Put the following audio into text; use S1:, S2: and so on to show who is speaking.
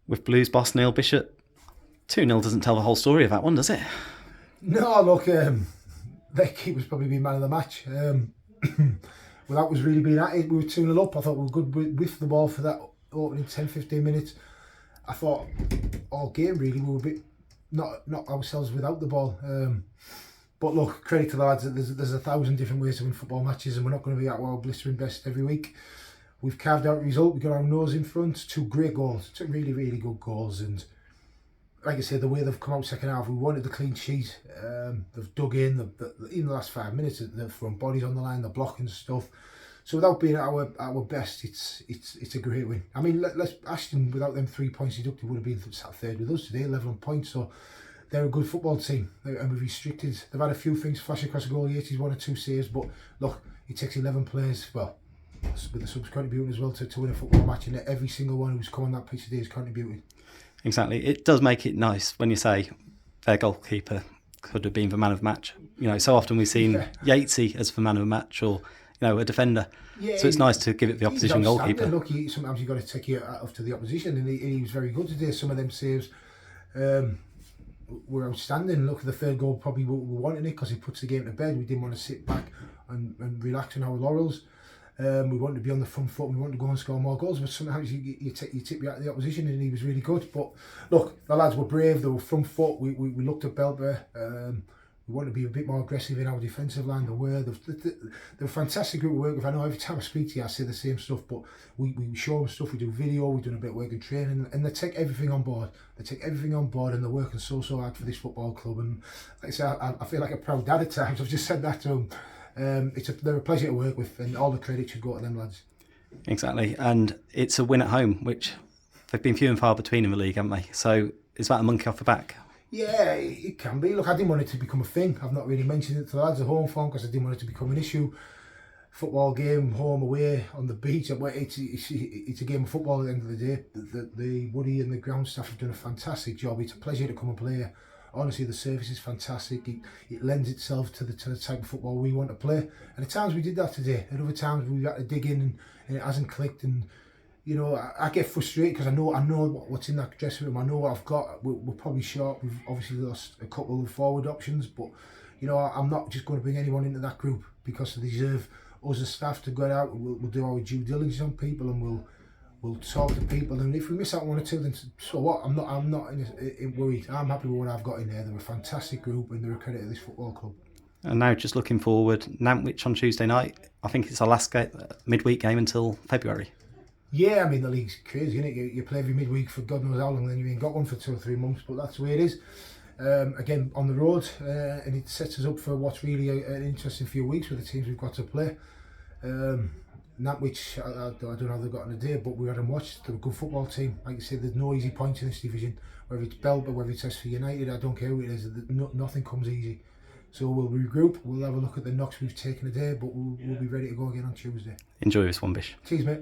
S1: with Blues boss Neal Bishop. 2-0 doesn't tell the whole story of that one, does it?
S2: No, look, their keeper's probably been man of the match. Without us really being at it, we were 2-0 up. I thought we were good with the ball for that opening 10-15 minutes. I thought all game really we were a bit not ourselves without the ball. But look, credit to the lads. There's 1,000 different ways to win football matches, and we're not going to be at our blistering best every week. We've carved out a result. We got our nose in front. 2 great goals, 2 really, really good goals. And like I said, the way they've come out second half, we wanted the clean sheet. They've dug in. In the last 5 minutes, they've thrown bodies on the line. They're blocking stuff. So without being at our best, it's a great win. I mean, let's Ashton, without them 3 points deducted, would have been sat third with us today, 11 points. So they're a good football team, and we've restricted. They've had a few things flash across the goal. He's 1 or 2 saves, but look, it takes 11 players. Well, with the subs contributing as well to win a football match, and every single one who's come on that pitch today is contributing.
S1: Exactly. It does make it nice when you say their goalkeeper could have been the man of the match. You know, so often we've seen Yatesy as the man of the match, or a defender. Yeah, so it's nice to give it the opposition goalkeeper.
S2: Look, sometimes you've got to take it off to the opposition, and he was very good today. Some of them saves were outstanding. Look, the third goal probably we wanted it because he puts the game to bed. We didn't want to sit back and relax on our laurels. We wanted to be on the front foot. We wanted to go and score more goals, but sometimes you tip you out of the opposition, and he was really good. But look, the lads were brave. They were front foot. We looked at Belper. We want to be a bit more aggressive in our defensive line. They're a fantastic group of work with. I know every time I speak to you I say the same stuff, but we show them stuff, we do video, we're doing a bit of work in training, and they take everything on board. And they're working so hard for this football club. And like I say, I feel like a proud dad at times. I've just said that to them. They're a pleasure to work with, and all the credit should go to them lads.
S1: Exactly, and it's a win at home, which they've been few and far between in the league, haven't they? So is that a monkey off the back?
S2: Yeah, it can be. Look, I didn't want it to become a thing. I've not really mentioned it to the lads at home form because I didn't want it to become an issue. Football game, home, away, on the beach. It's a game of football at the end of the day. The Woody and the ground staff have done a fantastic job. It's a pleasure to come and play. Honestly, the service is fantastic. It lends itself to the type of football we want to play. And at times we did that today. At other times we've had to dig in and it hasn't clicked. And you know, I get frustrated because I know what's in that dressing room. I know what I've got. We're probably short. We've obviously lost a couple of forward options, but you know, I'm not just going to bring anyone into that group because they deserve us as staff to go out. We'll do our due diligence on people, and we'll talk to people. And if we miss out 1 or 2, then so what? I'm not worried. I'm happy with what I've got in there. They're a fantastic group, and they're a credit to this football club.
S1: And now, just looking forward, Nantwich on Tuesday night. I think it's our last midweek game until February.
S2: Yeah, I mean, the league's crazy, isn't it? You play every midweek for God knows how long, then you ain't got one for 2 or 3 months, but that's the way it is. Again, on the road, and it sets us up for what's really an interesting few weeks with the teams we've got to play. Nantwich, I don't know how they've got on a day, but we had them watched. They're a good football team. Like you said, there's no easy points in this division. Whether it's Belper, whether it's SV United, I don't care who it is, nothing comes easy. So we'll regroup, we'll have a look at the knocks we've taken today, but we'll be ready to go again on Tuesday.
S1: Enjoy this one, Bish.
S2: Cheers, mate.